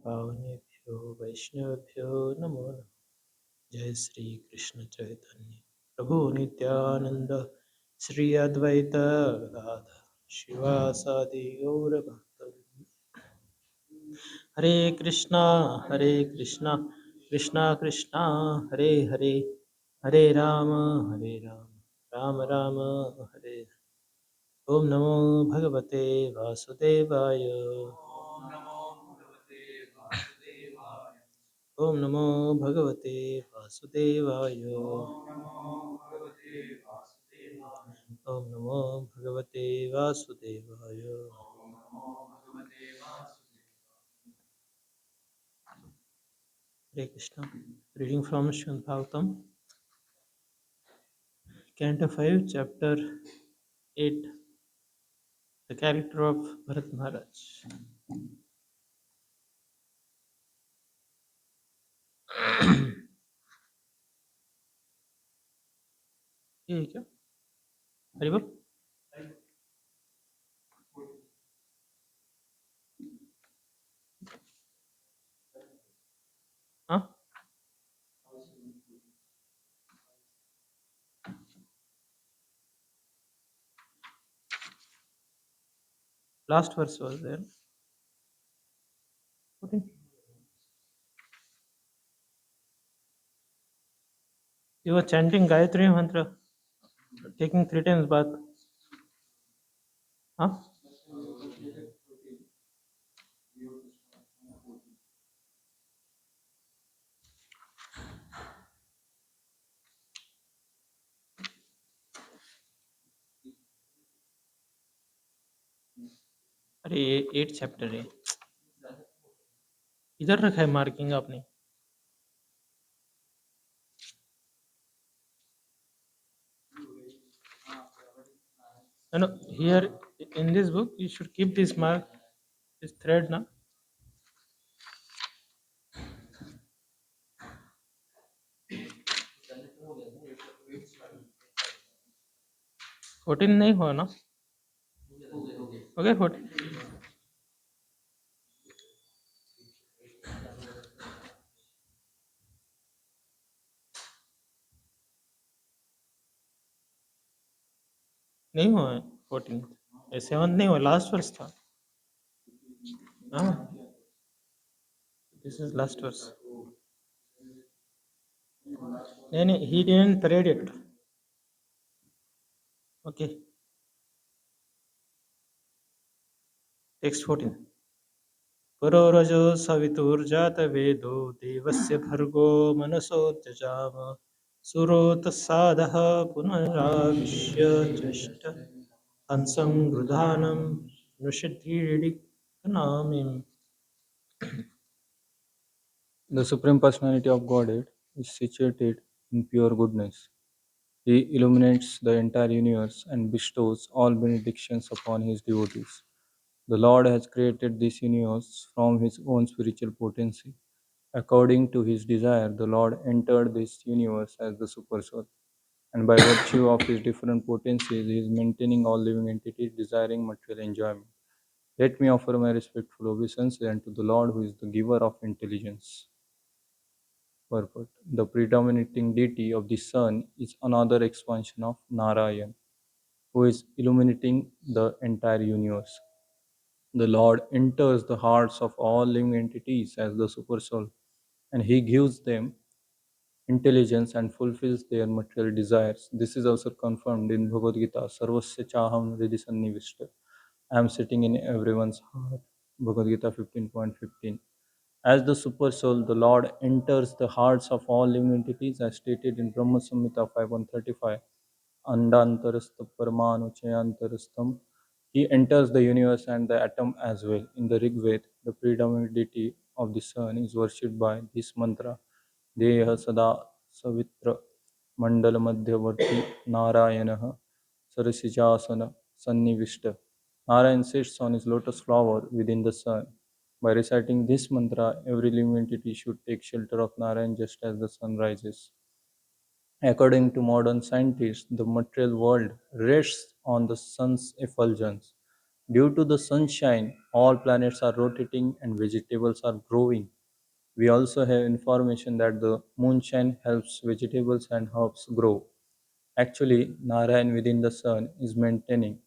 पावनेभ्यो वैष्णवेभ्यो नमो नमः। जय श्री कृष्ण चैतन्य प्रभु नित्यानंद श्री अद्वैत गदाधर शिवासादि गौरभक्तवृंद। हरे कृष्णा कृष्णा कृष्णा हरे हरे, हरे राम राम राम हरे हरे। ओम नमो भगवते वासुदेवाय। ओम नमो भगवते वासुदेवाय। ओम नमो भगवते वासुदेवाय। Hare Krishna. Reading from Srimad Bhagavatam, Canto 5, Chapter 8, the character of Bharat Maharaj. ये क्या हरि बोल। हाँ, last verse was there. Okay. You were chanting Gayatri mantra, taking 3 times bath. हाँ, अरे ये 8 चैप्टर है, इधर रखा है मार्किंग आपने। No, here in this book you should keep this mark, this thread ना। 14 नहीं हुआ ना? ओके 14 नहीं हुआ है। 14 7 नहीं हुआ, लास्ट वर्स था। हाँ, दिस इज लास्ट वर्स। नहीं नहीं, he didn't parade it. Okay, text 14. पुरोरजो सवितुर्जातवेदो देवस्य भर्गो मनसो जजाम सुरोतसादः पुनराविश्य चष्ट हंसं गृधानं नृषिधीडिकनामिम्. The Supreme Personality of Godhead is situated in pure goodness. He illuminates the entire universe and bestows all benedictions upon his devotees. The Lord has created this universe from his own spiritual potency. According to his desire, the Lord entered this universe as the Supersoul, and by virtue of his different potencies, he is maintaining all living entities desiring material enjoyment. Let me offer my respectful obeisance unto the Lord, who is the giver of intelligence. Purport. The predominating deity of the sun is another expansion of Narayan, who is illuminating the entire universe. The Lord enters the hearts of all living entities as the Supersoul, and He gives them intelligence and fulfills their material desires. This is also confirmed in Bhagavad Gita, Sarvasya Chaham Hridhi Sannivishta. I am sitting in everyone's heart. Bhagavad Gita 15.15. As the super soul, the Lord enters the hearts of all living entities as stated in Brahma Samhita 5.35. Andantarastha Paramanu Chayantarastham. He enters the universe and the atom as well. In the Rig Veda, the predominant deity of the sun is worshipped by this mantra. Deha Sada Savitra Mandala Madhyavarti Narayanah Sarasijasana Sannivishta. Narayan sits on his lotus flower within the sun. By reciting this mantra, every living entity should take shelter of Narayan just as the sun rises. According to modern scientists, the material world rests on the sun's effulgence. Due to the sunshine, all planets are rotating and vegetables are growing. We also have information that the moonshine helps vegetables and herbs grow. Actually, Narayan within the sun is maintaining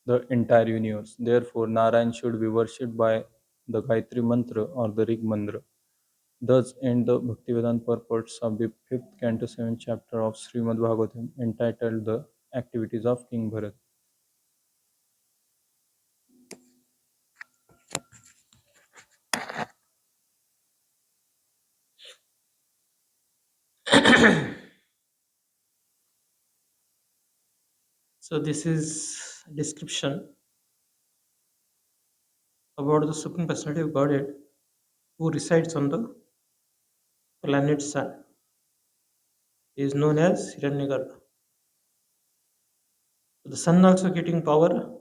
the entire universe. Therefore, Narayan should be worshipped by the Gayatri Mantra or the Rig Mantra. Thus end the Bhaktivedanta purports of the 5th canto 7th chapter of Srimad Bhagavatam entitled The Activities of King Bharat. So this is a description about the Supreme Personality of Godhead who resides on the planet Sun. He is known as Hiranyagarbha. The Sun also getting power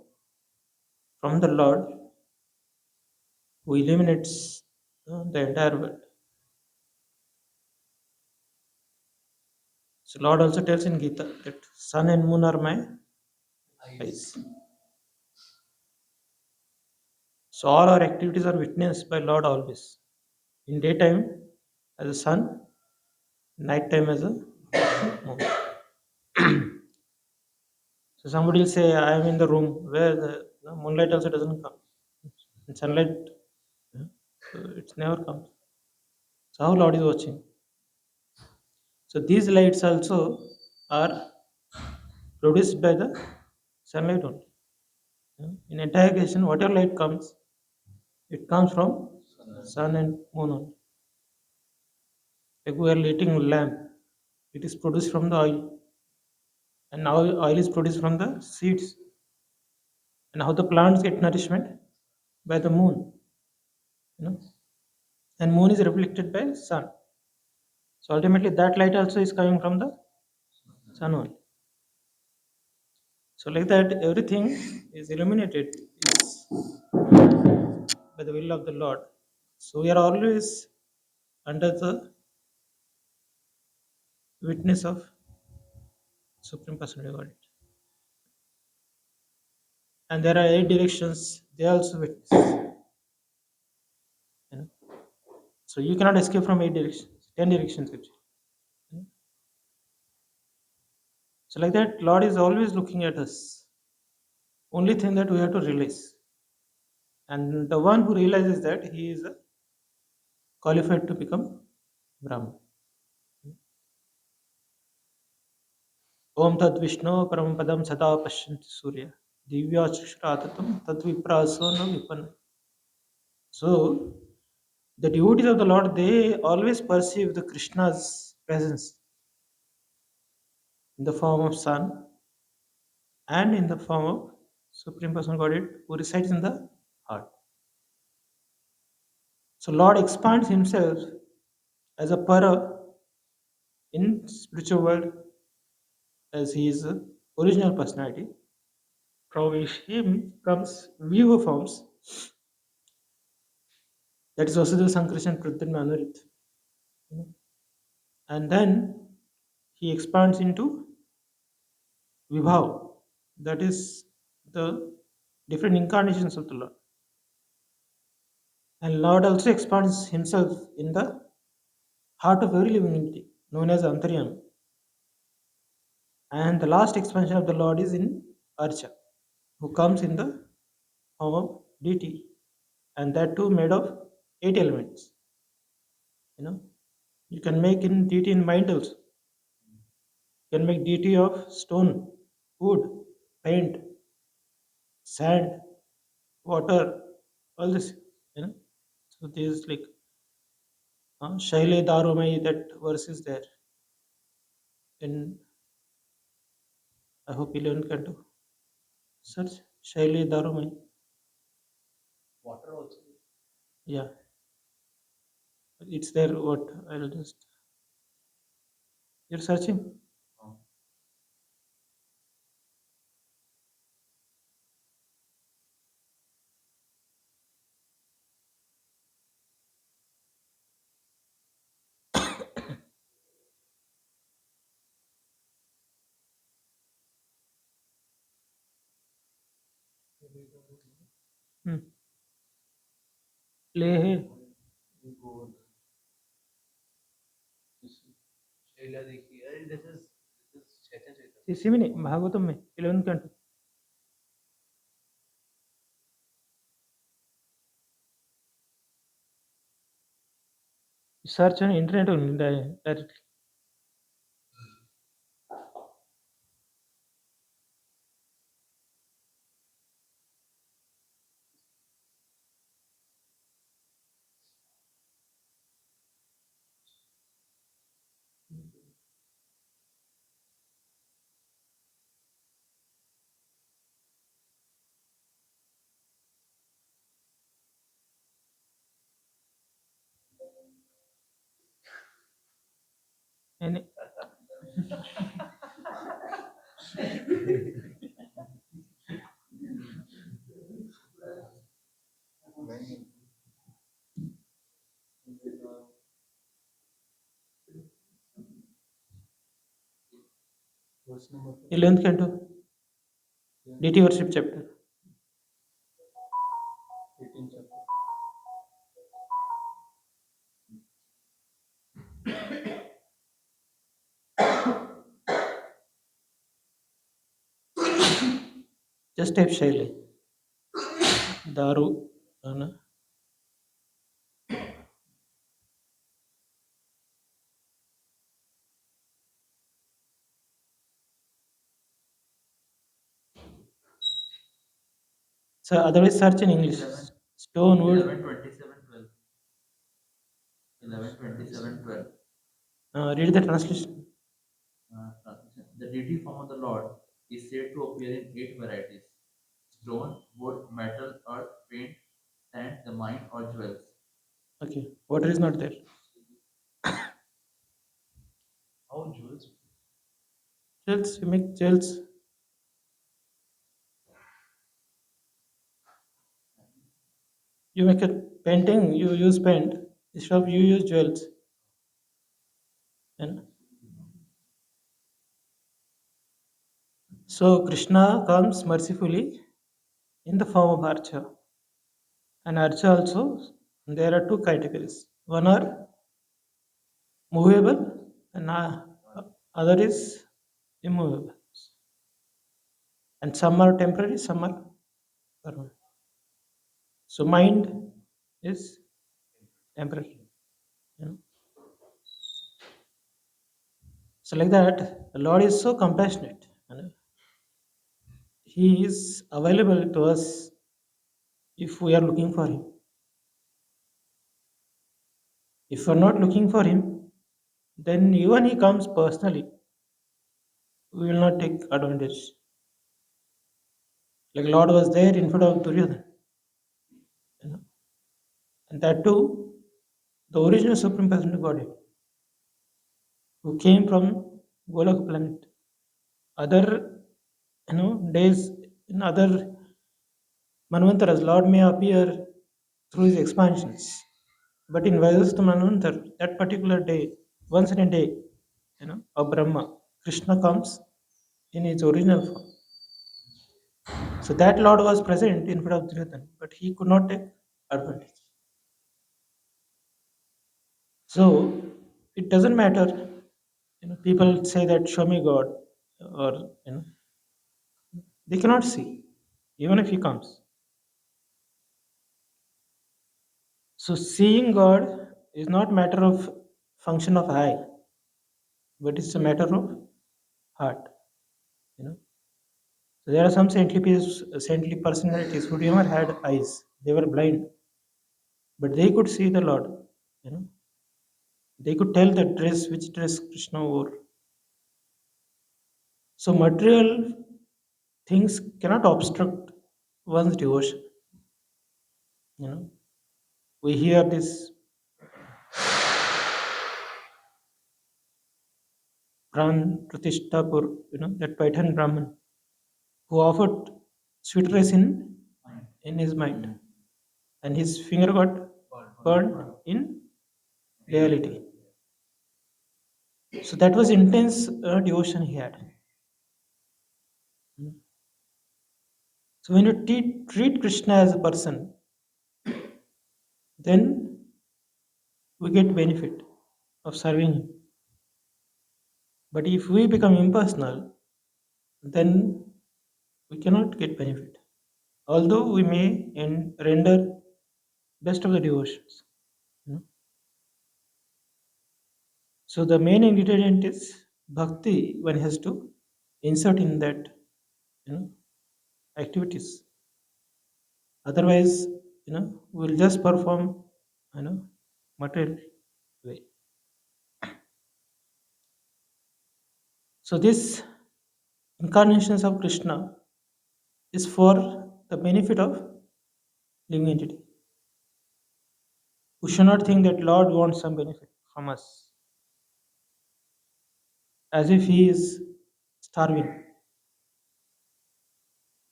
from the Lord who illuminates the entire world. So Lord also tells in Gita that Sun and Moon are my eyes. So all our activities are witnessed by Lord always. In daytime as a sun, nighttime as a moon. So somebody will say, I am in the room where the moonlight also doesn't come. And sunlight, it never comes. So how Lord is watching? So these lights also are produced by the sunlight only. In entire creation, whatever light comes, it comes from sun and moon only. Like we are lighting a lamp, it is produced from the oil, and now oil is produced from the seeds. And how the plants get nourishment by the moon, you know, and moon is reflected by sun. So ultimately, that light also is coming from the sun only. So like that, everything is illuminated is by the will of the Lord. So we are always under the witness of Supreme Personality of Godhead. And there are 8 directions, they also witness. You know? So you cannot escape from 8 directions, 10 directions actually. You know? So like that, Lord is always looking at us. Only thing that we have to realize. And the one who realizes that he is qualified to become Brahman. Om Tad Vishnu Param Padam Sada Pashyanti Surya Divya Chakshrathatam Tad Vipraso no Vipan. So the devotees of the Lord, they always perceive the Krishna's presence in the form of sun and in the form of Supreme Personal Godhead who resides in the heart. So Lord expands himself as a para in spiritual world as he is a original personality. From him comes viewer forms, that is Vasudeva Sankarshan Pradhan Manorit. And then he expands into Vibhav, that is the different incarnations of the Lord. And Lord also expands himself in the heart of every living entity, known as Antaryam. And the last expansion of the Lord is in Archa, who comes in the form of deity, and that too made of 8 elements. You know, you can make in deity in mind also. You can make deity of stone, wood, paint, sand, water, all this. You know, so there's like Shaile Darumai, that verse is there in, I hope 11 can do. Search Shaile Darumai. Yeah, it's there. What I'll just, you're searching. हम्म, ले है इसी में नहीं, भागवतम में 11 canto. Search on internet only directly. Any 11th canto, deity worship chapter. Just type Shaili. Daru. Anna. So otherwise search in English. Stone wood. 11:27:12. Read the translation. Translation. The deity form of the Lord is said to appear in 8 varieties: stone, wood, metal, earth, paint, sand, the mind, or jewels. Okay. Water is not there. How jewels? Gels, you make gels. You make a painting, you use paint. Instead of you use jewels. And so Krishna comes mercifully in the form of Archa. And Archa also, there are two categories. One are movable and other is immovable. And some are temporary, some are permanent. So mind is temporary. You know? So like that, the Lord is so compassionate. You know? He is available to us if we are looking for Him. If we are not looking for Him, then even He comes personally, we will not take advantage. Like Lord was there in front of Duryodhana. You know? And that too, the original Supreme Personality Godhead, who came from Golok planet. Other days in other Manvantaras, Lord may appear through his expansions. But in Vaidasta Manvantar, that particular day, once in a day, of Brahma, Krishna comes in his original form. So that Lord was present in front of Duryodhana, but he could not take advantage. So it doesn't matter. People say that show me God, or they cannot see, even if he comes. So seeing God is not matter of function of eye, but it's a matter of heart. So there are some saintly personalities who never had eyes; they were blind, but they could see the Lord. You know, they could tell which dress Krishna wore. So material things cannot obstruct one's devotion. We hear this Pran Pratishtapur, that Python Brahman who offered sweet rice in his mind, and his finger got burned in reality. So that was intense devotion he had. So So when you treat Krishna as a person, then we get benefit of serving him. But if we become impersonal, then we cannot get benefit. Although we may render best of the devotions. you know. So the main ingredient is bhakti. One has to insert in that, activities. Otherwise, we'll just perform, material way. So this incarnations of Krishna is for the benefit of living entity. We should not think that Lord wants some benefit from us, as if He is starving.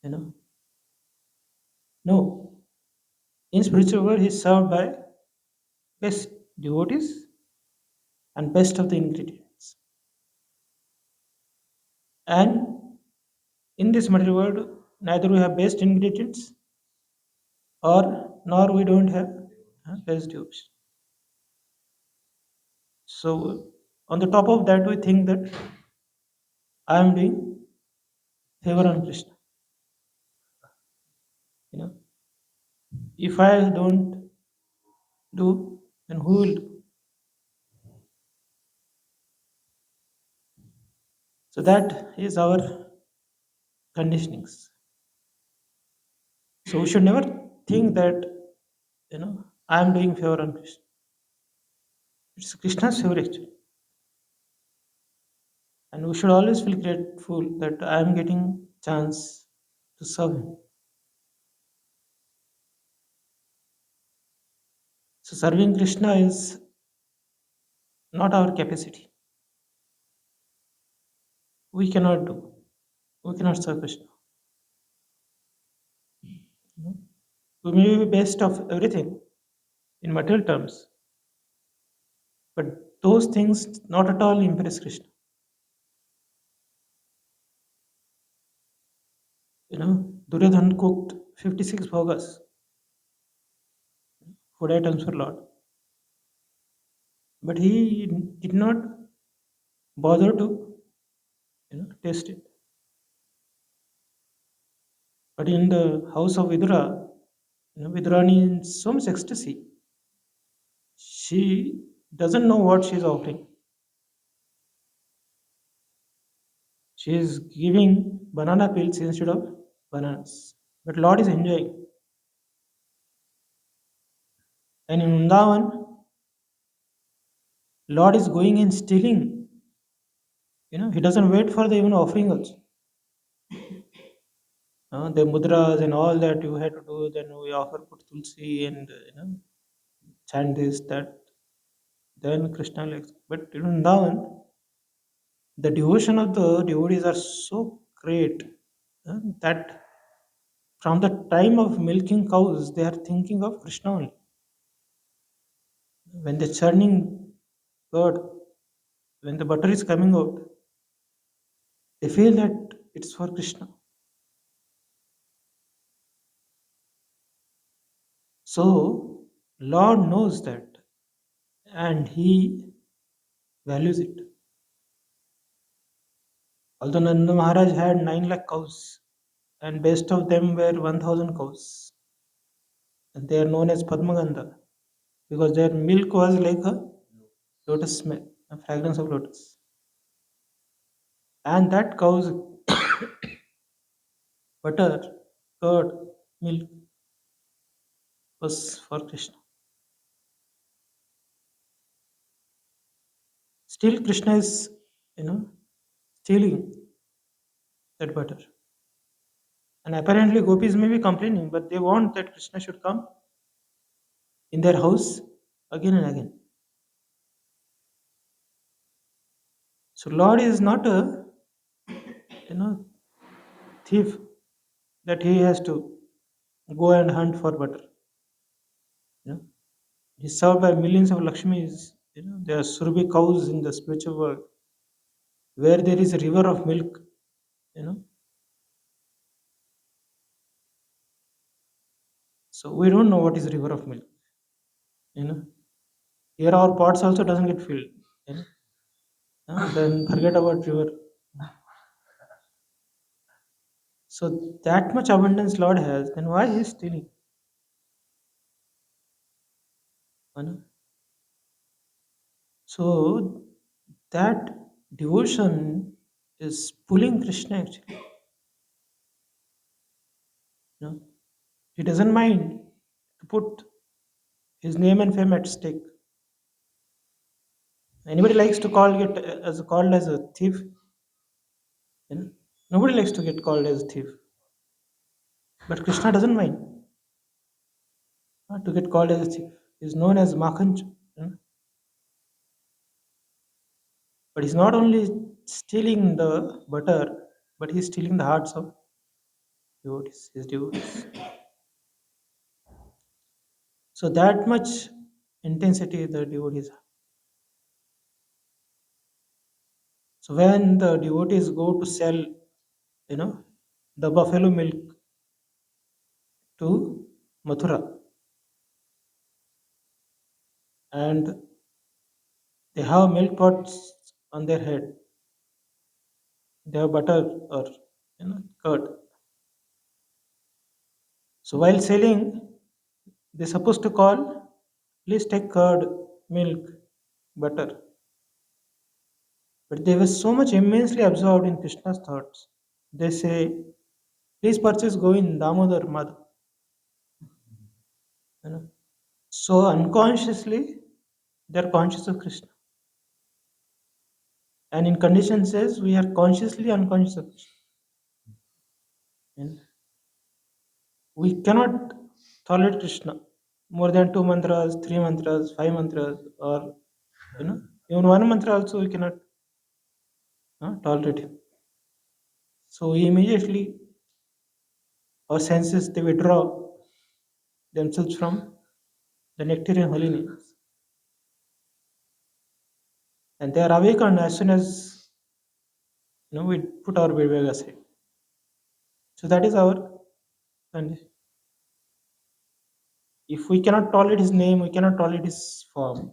You know, no. In spiritual world, He is served by best devotees and best of the ingredients. And in this material world, neither we have best ingredients or nor we don't have best devotion. So on the top of that, we think that I am doing favor on Krishna. You know, if I don't do, then who will do? So that is our conditionings. So we should never think that I am doing favor on Krishna. It's Krishna's favor actually, and we should always feel grateful that I am getting chance to serve Him. So serving Krishna is not our capacity. We cannot do. We cannot serve Krishna. We may be best of everything in material terms, but those things not at all impress Krishna. Duryodhan cooked 56 bhogas, food items for Lord, but he did not bother to taste it. But in the house of Vidura, Vidurani is so much ecstasy. She doesn't know what she is offering. She is giving banana peels instead of bananas. But Lord is enjoying. And in Vrindavan, Lord is going and stealing. He doesn't wait for the even offering also. The mudras and all that you had to do, then we offer put tulsi and chant this, that. Then Krishna likes. But in Vrindavan, the devotion of the devotees are so great that from the time of milking cows, they are thinking of Krishna only. When the churning curd, when the butter is coming out, they feel that it's for Krishna. So Lord knows that and He values it. Although Nanda Maharaj had 9 lakh cows and best of them were 1000 cows. And they are known as Padmagandha because their milk was like a lotus smell, a fragrance of lotus. And that cow's butter, curd, milk was for Krishna. Still Krishna is, stealing that butter. And apparently gopis may be complaining, but they want that Krishna should come in their house again and again. So Lord is not a thief that he has to go and hunt for butter. He's served by millions of Lakshmis. There are Surabhi cows in the spiritual world where there is a river of milk. You know, So we don't know what is river of milk. Here our pots also doesn't get filled. Then forget about river. So that much abundance Lord has, then why He is stealing? So that devotion is pulling Krishna actually. You know, He doesn't mind to put his name and fame at stake. Anybody likes to called as a thief? Nobody likes to get called as a thief. But Krishna doesn't mind to get called as a thief. He's known as Makhanch. But he's not only stealing the butter, but he's stealing the hearts of devotees, his devotees. So that much intensity the devotees have. So when the devotees go to sell, the buffalo milk to Mathura, and they have milk pots on their head, they have butter or curd. So while selling, they're supposed to call, please take curd, milk, butter. But they were so much immensely absorbed in Krishna's thoughts. They say, please purchase Govind, Damodar, Madhav. You know. So unconsciously, they're conscious of Krishna. And in condition says, we are consciously unconscious of Krishna. And we cannot tolerate Krishna more than 2 mantras, 3 mantras, 5 mantras, or even 1 mantra also we cannot tolerate him. So we immediately our senses they withdraw themselves from the nectarian holiness, and they are awakened as soon as we put our Viveka aside. So that is our condition. If we cannot tolerate his name, we cannot tolerate his form,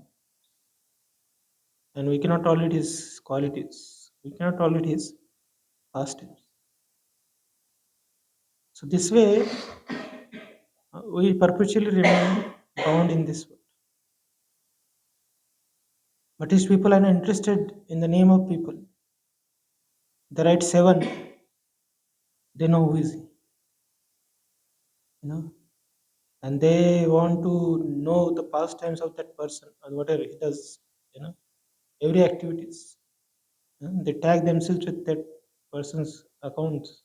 and we cannot tolerate his qualities. We cannot tolerate his pastimes. So this way, we perpetually remain bound in this world. But these people are not interested in the name of people. They write 7, they know who is he. And they want to know the pastimes of that person or whatever he does, every activities. They tag themselves with that person's accounts.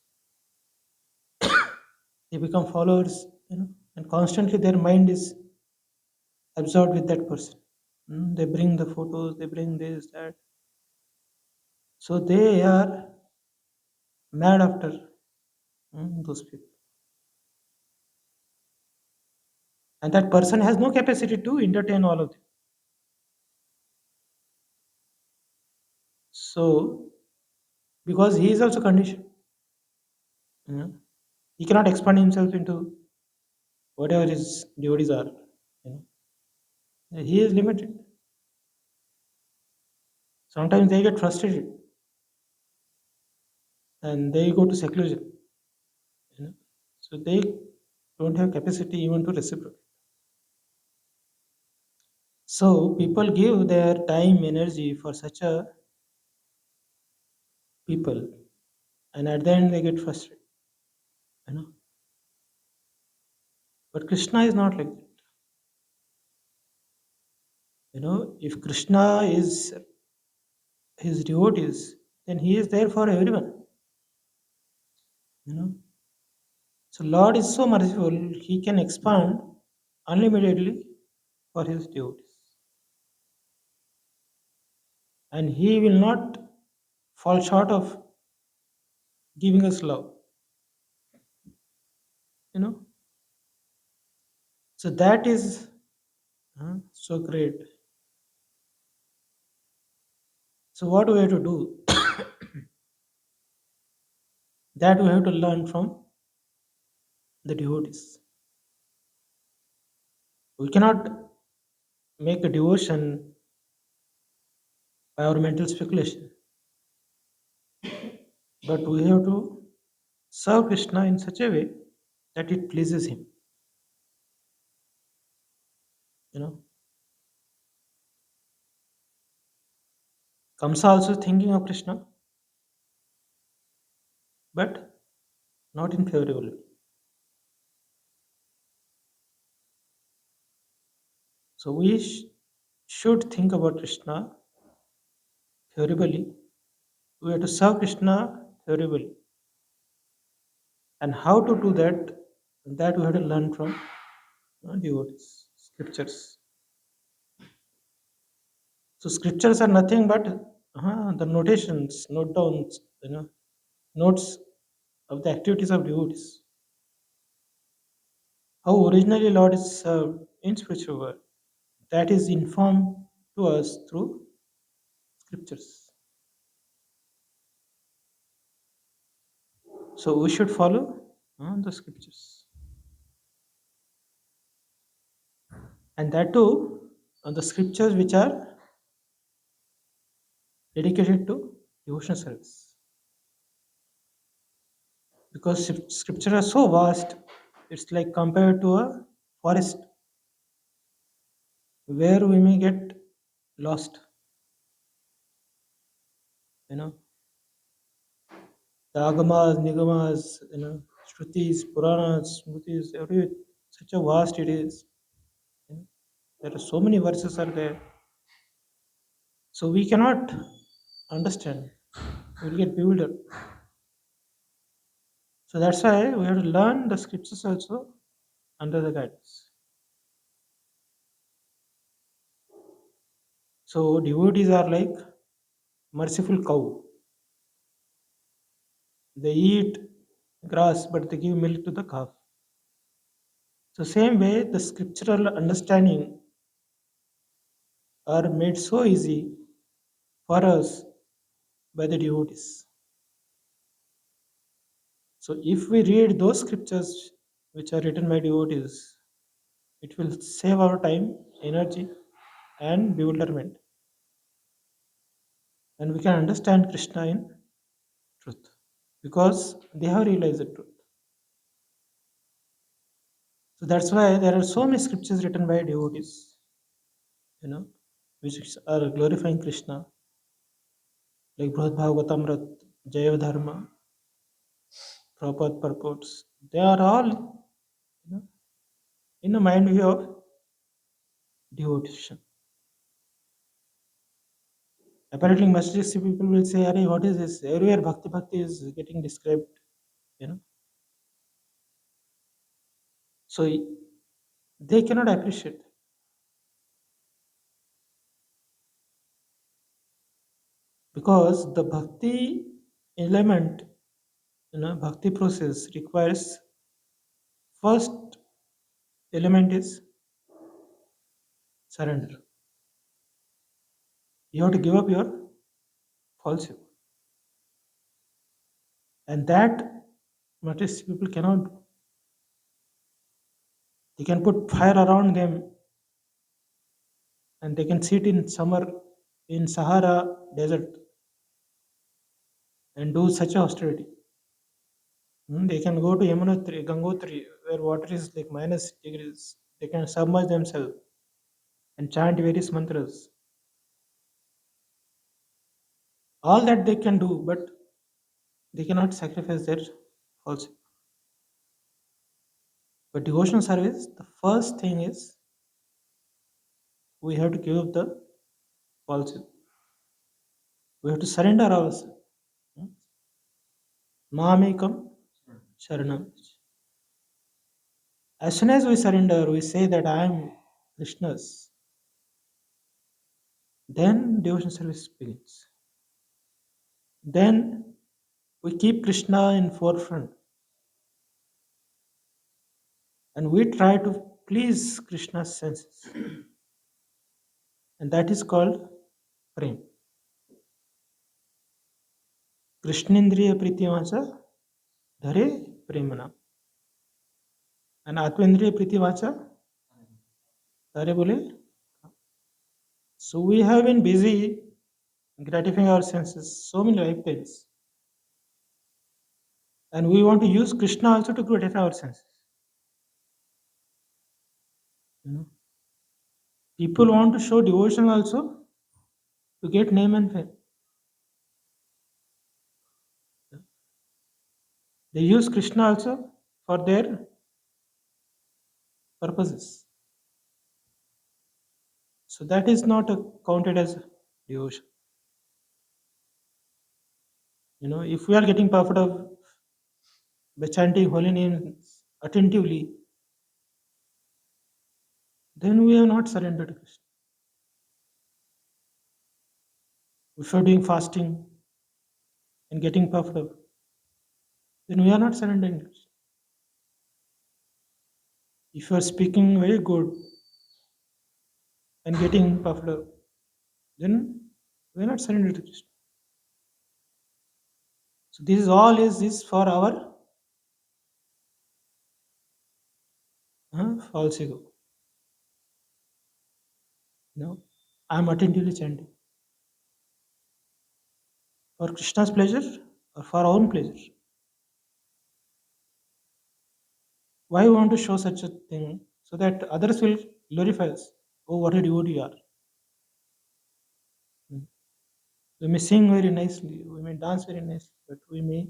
They become followers, and constantly their mind is absorbed with that person. They bring the photos, they bring this, that. So they are mad after those people. And that person has no capacity to entertain all of them. So, because he is also conditioned, he cannot expand himself into whatever his devotees are. He is limited. Sometimes they get frustrated and they go to seclusion. So they don't have capacity even to reciprocate. So people give their time, energy for such a people, and at the end they get frustrated. You know. But Krishna is not like that. If Krishna is his devotees, then he is there for everyone. So Lord is so merciful, he can expand unlimitedly for his devotees. And he will not fall short of giving us love. So that is so great. So what do we have to do? That we have to learn from the devotees. We cannot make a devotion by our mental speculation, but we have to serve Krishna in such a way that it pleases him. You know, Kamsa also thinking of Krishna, but not in favorable way. So we should think about Krishna favorably. We have to serve Krishna favorably. And how to do that, that we have to learn from devotees, scriptures. So scriptures are nothing but the notations, note downs, notes of the activities of devotees. How originally Lord is served in spiritual world. That is informed to us through scriptures. So we should follow the scriptures. And that too, the scriptures which are dedicated to devotional service. Because scripture are so vast, it's like compared to a forest where we may get lost. You know, the agamas, nigamas, shrutis, puranas, smritis, every such a vast it is. You know, there are so many verses are there, so we cannot understand. We'll get bewildered. So that's why we have to learn the scriptures also under the guidance. So devotees are like merciful cow. They eat grass, but they give milk to the calf. So same way, the scriptural understanding are made so easy for us by the devotees. So if we read those scriptures which are written by devotees, it will save our time, energy, and bewilderment. And we can understand Krishna in truth because they have realized the truth. So that's why there are so many scriptures written by devotees, which are glorifying Krishna, like Srimad Bhagavatam, Jaya Dharma, Prabhupada purports. They are all in the mind view of devotion. Apparently, Masjid people will say, "Arey, what is this? Everywhere Bhakti is getting described." You know, so they cannot appreciate because the Bhakti element, Bhakti process requires first element is surrender. You have to give up your falsehood, and that materialistic people cannot do. They can put fire around them, and they can sit in summer in Sahara desert and do such austerity. They can go to Yamunotri, Gangotri, where water is like minus degrees. They can submerge themselves and chant various mantras. All that they can do, but they cannot sacrifice their falsehood. But devotional service, the first thing is we have to give up the falsehood. We have to surrender ourselves. Mamekam Sharanam. As soon as we surrender, we say that I am Krishna's. Then devotional service begins. Then we keep Krishna in forefront and we try to please Krishna's senses. And that is called prem. Krishnendriya Pritivacha Dhare Premana. And Atmendriya Pritivacha सारे बोले. So we have been busy gratifying our senses so many lifetimes, and we want to use Krishna also to gratify our senses. You know, people want to show devotion also to get name and fame. They use Krishna also for their purposes. So that is not counted as devotion. If we are getting puffed up by chanting holy names attentively, then we are not surrendered to Krishna. If we are doing fasting and getting puffed up, then we are not surrendering to Krishna. If you are speaking very good and getting puffed up, then we are not surrendered to Krishna. So this is all is for our false ego. I am attentively chanting for Krishna's pleasure or for our own pleasure. Why we want to show such a thing? So that others will glorify us. Oh, what a devotee you are. Hmm. We may sing very nicely, we may dance very nicely, but we may,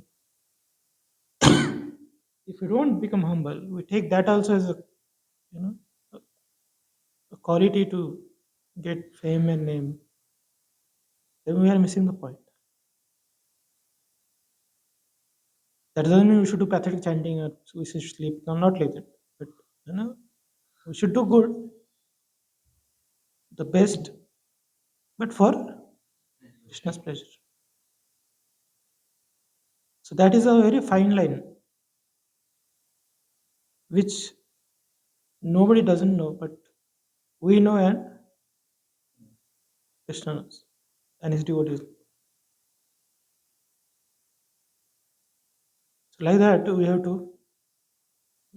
if we don't become humble, we take that also as you know a quality to get fame and name. Then we are missing the point. That doesn't mean we should do pathetic chanting or we should sleep. No, not like that. But we should do good, the best, but for Krishna's pleasure. So that is a very fine line, which nobody doesn't know, but we know and Krishna knows, and his devotees. So like that, we have to,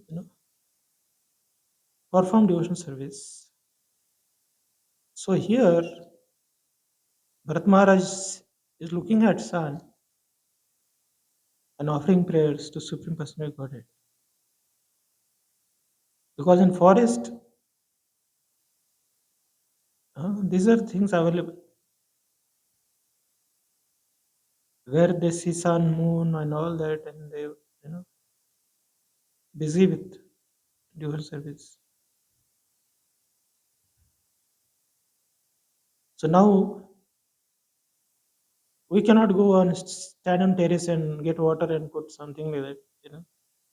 you know, perform devotional service. So here, Bharat Maharaj is looking at sun and offering prayers to Supreme Personality of Godhead. Because in forest, these are things available where they see sun, moon, and all that, and they, busy with devotional service. So now we cannot go on stand on terrace and get water and put something like that.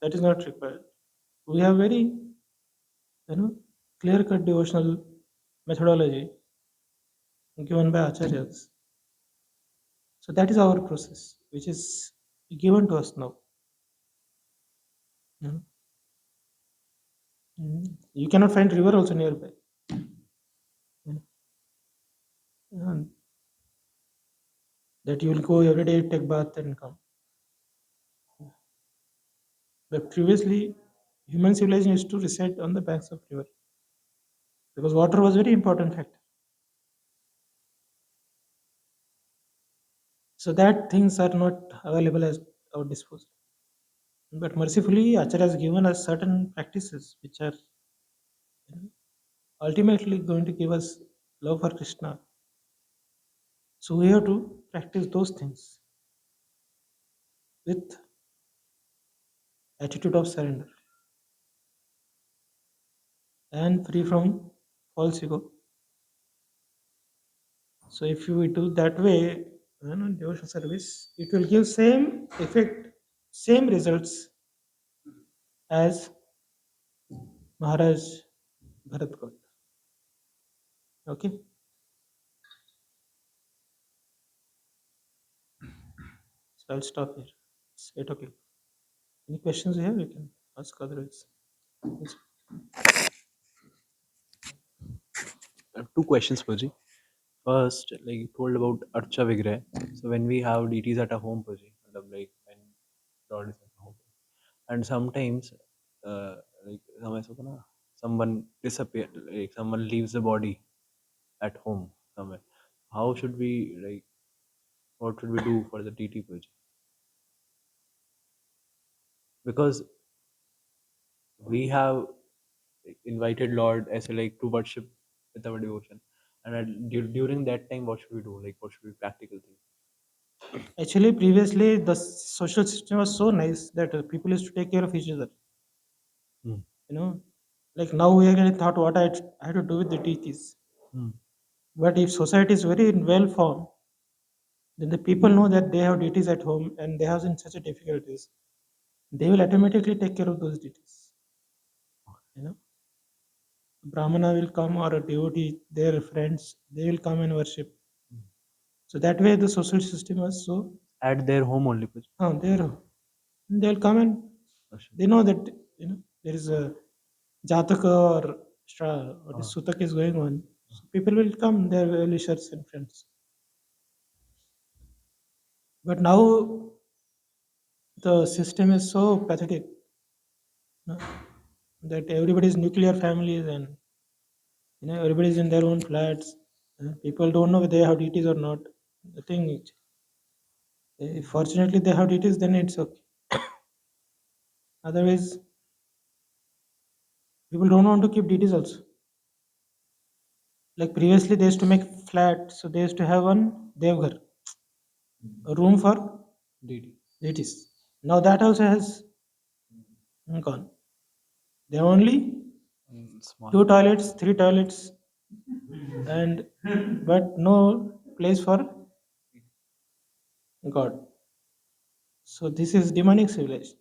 That is not required. We have very clear cut devotional methodology given by acharyas. So that is our process, which is given to us now. You know. You cannot find river also nearby. You know. That you will go every day, take bath and come. But previously, human civilization used to reside on the banks of river because water was very important factor. So that things are not available as our disposal. But mercifully, Acharya has given us certain practices which are ultimately going to give us love for Krishna. So we have to practice those things with attitude of surrender and free from false ego. So if you do that way, devotional service, it will give same effect, same results as Maharaj Bharat got. Okay. So I'll stop here. It's 8 o'clock. Any questions you have, you can ask otherwise. Yes. I have two questions, Purji. First, like you told about Archa Vigrah. So when we have deities at our home, Purji, like when Lord is at home, and sometimes, like समय ऐसा होता ना, someone disappear, like someone leaves the body at home somewhere. How should we like? What should we do for the deity puja? Because we have invited Lord as a, like to worship with our devotion, and during that time, what should we do? Like, what should be practical things? Actually, previously the social system was so nice that people used to take care of each other. Hmm. You know, like now we are getting thought what I had to do with the deities. Hmm. But if society is very well formed, then the people know that they have deities at home and they have in such a difficulties. They will automatically take care of those deities. You know, Brahmana will come or a devotee, their friends, they will come and worship. So that way the social system was so At their home only, puja. there they'll come and Worship. they know that there is a Jataka or or the Sutak is going on. So people will come, their well-wishers and friends. But now the system is so pathetic, you know, that everybody's nuclear families and everybody's in their own flats. People don't know whether they have deities or not. The thing is, if fortunately they have deities, then it's okay. Otherwise, people don't want to keep deities also. Like previously, they used to make flat, so they used to have one devghar, a room for Deity. deities. Now that also has gone. There are only Small. 2 toilets, 3 toilets, and but no place for God. So this is demonic civilization.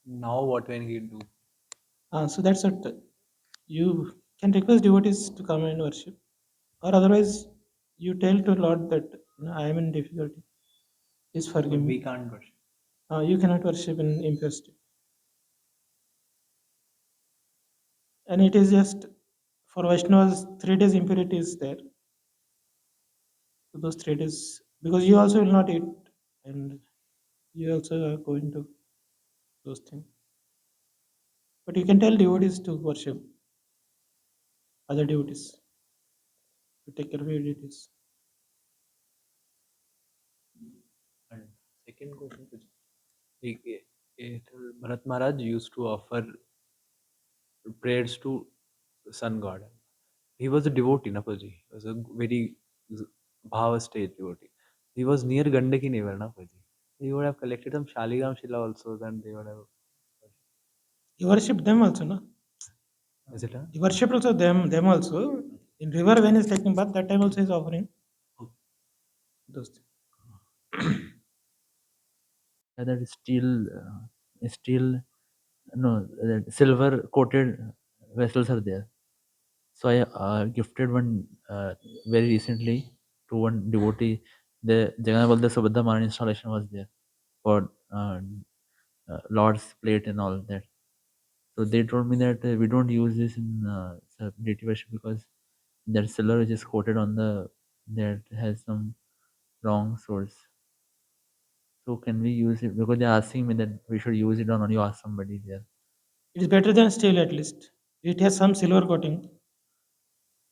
Now what can he do? So that's what you can request devotees to come and worship, or otherwise you tell to Lord that I am in difficulty. Please forgive But we me. can't worship. You cannot worship in impure state, and it is just for Vaishnavas 3 days impurity is there. So those 3 days because you also will not eat, and you also are going to those things. But you can tell devotees to worship other devotees to take care of your duties. And second question, puja. Like, Bharat Maharaj used to offer prayers to sun god. He was a devotee, na Paji. He was a very bhava stage devotee. He was near Gandaki River, na Paji. He would have collected some Shaligam Shila also, then they would have. You worship them also, no? Is it? You worship also them also. In river when is taking bath, that time also is offering those things. That steel, no, that silver coated vessels are there. So I gifted one very recently to one devotee. The Jagannath Baldev Subhadra Maran installation was there for Lord's plate and all that. So they told me that we don't use this in deity worship because that silver which is coated on the that has some wrong source. So can we use it? Because they're asking me that we should use it or not. You ask somebody there. It is better than steel at least. It has some silver coating.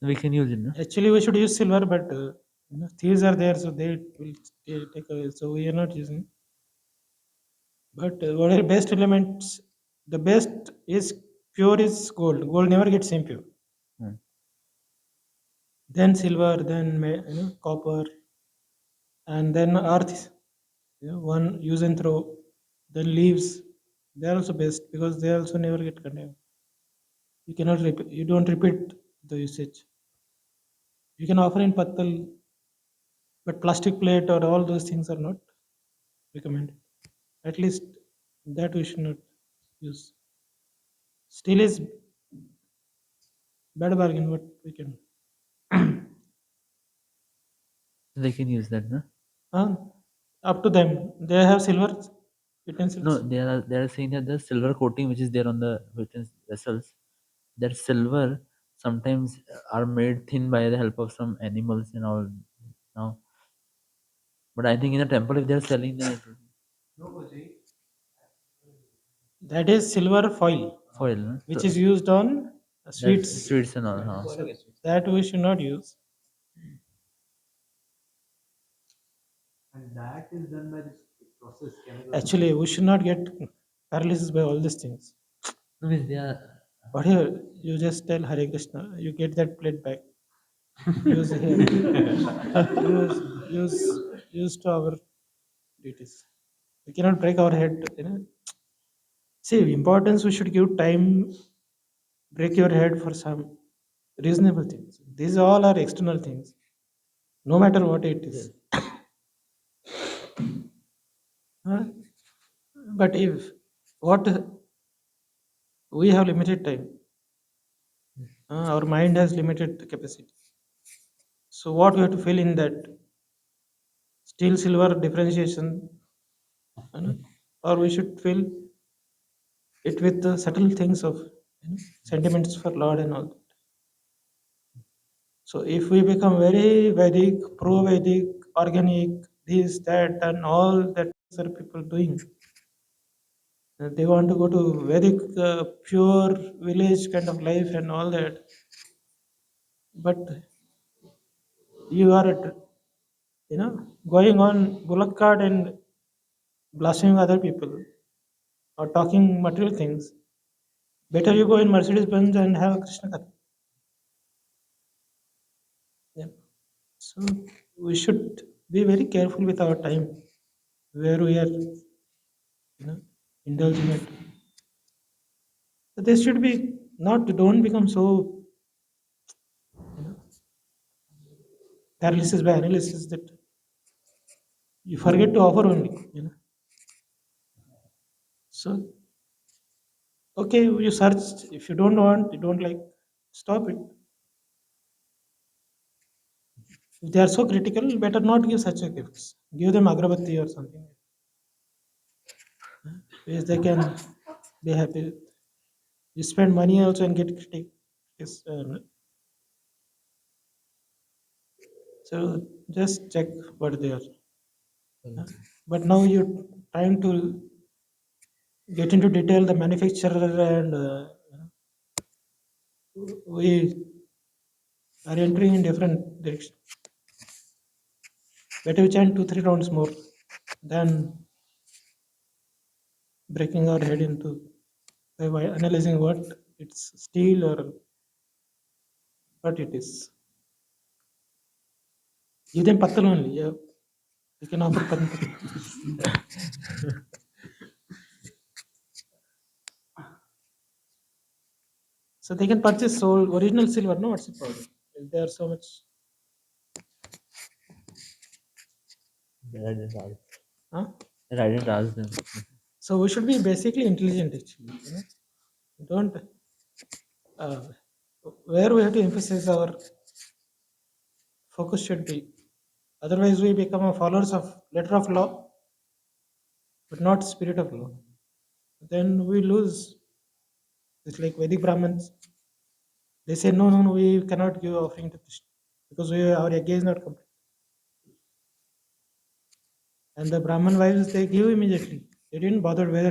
We can use it, no? Actually, we should use silver, but thieves are there, so they will take away. So we are not using. But what are best elements? The best is pure is gold. Gold never gets impure. Hmm. Then silver, then copper, and then earth. One use and throw. Then leaves. They are also best because they also never get condemned. You cannot repeat. You don't repeat the usage. You can offer in pattal, but plastic plate or all those things are not recommended. At least that we should not use. Steel is bad bargain, but we can. They can use that, no? Uh, Up to them. They have silver No, utensils. they are saying that the silver coating which is there on the within vessels, that silver sometimes are made thin by the help of some animals and all. Now, but I think in the temple if they are selling that, That is silver foil. foil, no? which So is used on that's sweets. sweets and all. Huh? So that we should not use. And that is done by this process. Actually, we should not get paralysis by all these things. No, means they are. But here, you just tell Hare Krishna, you get that plate back. Use here. use to our duties. We cannot break our head. See, importance we should give time. Break your head for some reasonable things. These all are external things, no matter what it is. Huh? But if what we have limited time, our mind has limited capacity. So what we have to fill in that steel silver differentiation, or we should fill it with the subtle things of sentiments for Lord and all that. So if we become very Vedic, pro-Vedic, organic, this, that, and all that are people doing, they want to go to Vedic, pure village kind of life and all that. But you are, going on bullock cart and blaspheming other people or talking material things. Better you go in Mercedes Benz and have a Krishna Katha. Yeah. So we should be very careful with our time, where we are, indulging it. So this should be not. Don't become so, paralysis by analysis that you forget to offer only. So okay, you search. If you don't want, you don't like, stop it. If they are so critical, better not give such a gifts. Give them agrabatti or something, which they can be happy with. You spend money also and get critic. Yes, so just check what they are. But now you're trying to get into detail the manufacturer and we are entering in different direction. Better we chant 2-3 rounds more than breaking our head into by analyzing what it's steel or what it is. Give them pattal only. Yeah, we can offer pattal. So they can purchase original silver. No, what's the problem? If they are so much. I didn't ask. Huh? I didn't ask them. So we should be basically intelligent actually. Don't where we have to emphasize our focus should be. Otherwise, we become a followers of letter of law, but not spirit of law. Then we lose. It's like Vedic Brahmins. They say no, no, no, we cannot give offering to Krishna because our yajna is not complete. And the Brahman wives they give immediately. They didn't bother whether